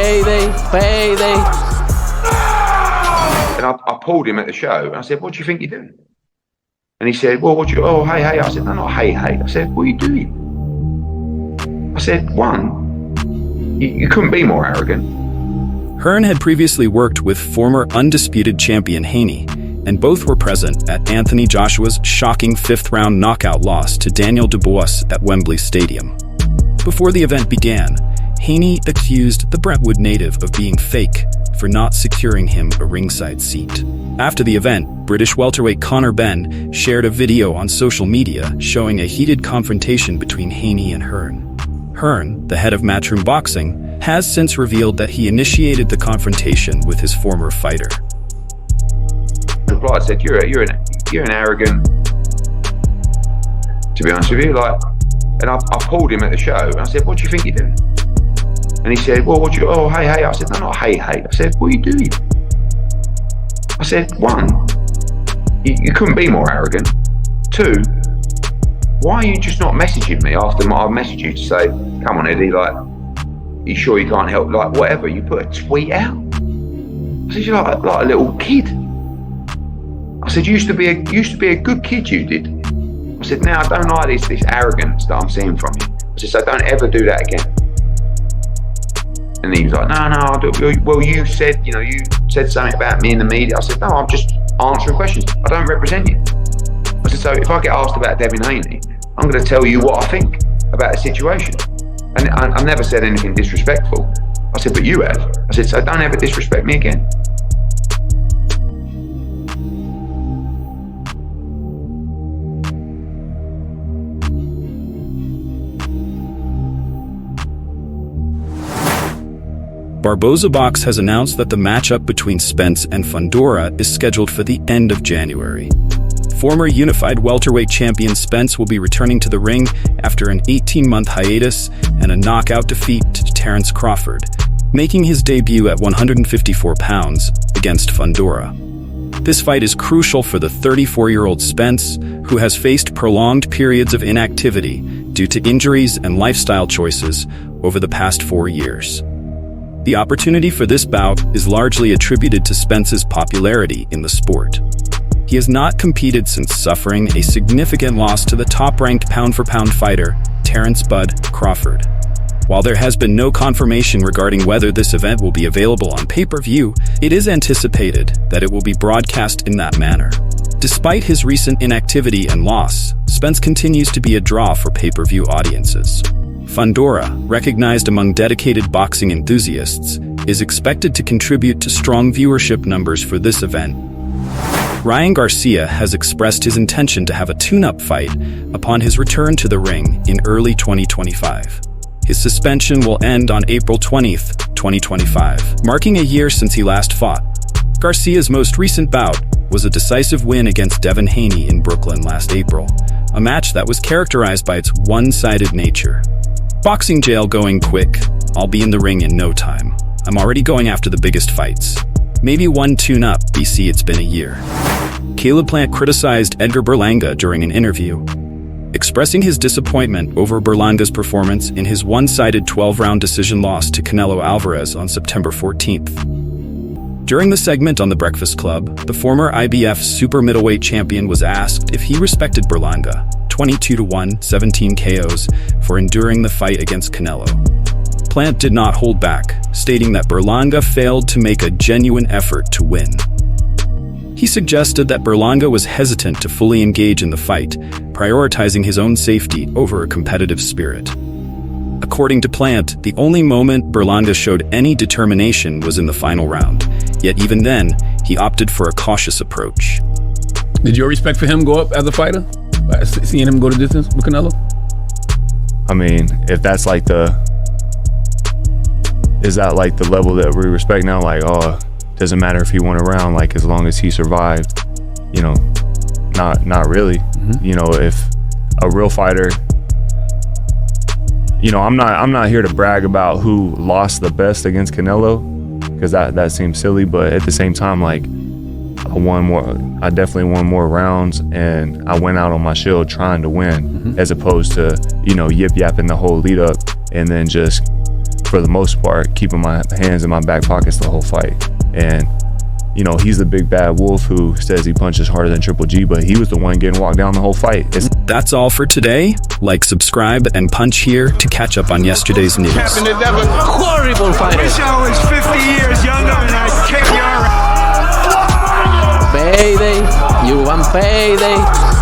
Payday. And I pulled him at the show and I said, what do you think you're doing? And he said, well, hey. I said, no, not hey. I said, what are you doing? I said, you couldn't be more arrogant. Hearn had previously worked with former undisputed champion Haney, and both were present at Anthony Joshua's shocking fifth-round knockout loss to Daniel Dubois at Wembley Stadium. Before the event began, Haney accused the Brentwood native of being fake for not securing him a ringside seat. After the event, British welterweight Conor Benn shared a video on social media showing a heated confrontation between Haney and Hearn. Hearn, the head of Matchroom Boxing, has since revealed that he initiated the confrontation with his former fighter. I said, you're an arrogant, to be honest with you, and I pulled him at the show and I said, what do you think you're doing? And he said, well, hey. I said, no, not hey. I said, what are you doing? I said, you couldn't be more arrogant. 2, why are you just not messaging me after I messaged you to say, come on, Eddie, you sure you can't help, whatever, you put a tweet out. I said, you're like a little kid. I said, you used to be a good kid, you did. I said, now I don't like this arrogance that I'm seeing from you. I said, so don't ever do that again. And he was like, no, I'll do it. Well, you said something about me in the media. I said, no, I'm just answering questions. I don't represent you. I said, so if I get asked about Devin Haney, I'm going to tell you what I think about the situation. And I never said anything disrespectful. I said, but you have. I said, so don't ever disrespect me again. Barboza Box has announced that the matchup between Spence and Fundora is scheduled for the end of January. Former unified welterweight champion Spence will be returning to the ring after an 18-month hiatus and a knockout defeat to Terence Crawford, making his debut at 154 pounds against Fundora. This fight is crucial for the 34-year-old Spence, who has faced prolonged periods of inactivity due to injuries and lifestyle choices over the past 4 years. The opportunity for this bout is largely attributed to Spence's popularity in the sport. He has not competed since suffering a significant loss to the top-ranked pound-for-pound fighter, Terence "Bud" Crawford. While there has been no confirmation regarding whether this event will be available on pay-per-view, it is anticipated that it will be broadcast in that manner. Despite his recent inactivity and loss, Spence continues to be a draw for pay-per-view audiences. Fundora, recognized among dedicated boxing enthusiasts, is expected to contribute to strong viewership numbers for this event. Ryan Garcia has expressed his intention to have a tune-up fight upon his return to the ring in early 2025. His suspension will end on April 20th, 2025, marking a year since he last fought. Garcia's most recent bout was a decisive win against Devin Haney in Brooklyn last April, a match that was characterized by its one-sided nature. Boxing jail going quick. I'll be in the ring in no time. I'm already going after the biggest fights. Maybe one tune-up, BC, it's been a year. Caleb Plant criticized Edgar Berlanga during an interview, expressing his disappointment over Berlanga's performance in his one-sided 12-round decision loss to Canelo Alvarez on September 14th. During the segment on The Breakfast Club, the former IBF super middleweight champion was asked if he respected Berlanga, 22-1, 17 KOs, for enduring the fight against Canelo. Plant did not hold back, stating that Berlanga failed to make a genuine effort to win. He suggested that Berlanga was hesitant to fully engage in the fight, prioritizing his own safety over a competitive spirit. According to Plant, the only moment Berlanga showed any determination was in the final round, yet even then, he opted for a cautious approach. Did your respect for him go up as a fighter? Seeing him go the distance with Canelo? I mean, if that's is that the level that we respect now? Doesn't matter if he won a round, as long as he survived, not really. Mm-hmm. If a real fighter, I'm not here to brag about who lost the best against Canelo, because that seems silly, but at the same time, I definitely won more rounds, and I went out on my shield trying to win, mm-hmm. as opposed to, yip-yapping the whole lead up and then just for the most part, keeping my hands in my back pockets the whole fight. And you know, he's the big bad wolf who says he punches harder than Triple G, but he was the one getting walked down the whole fight. That's all for today. Like, subscribe, and punch here to catch up on yesterday's news. Captain Devin, horrible fighter. Wish I was 50 years younger and I'd kick your ass. Payday, you want payday.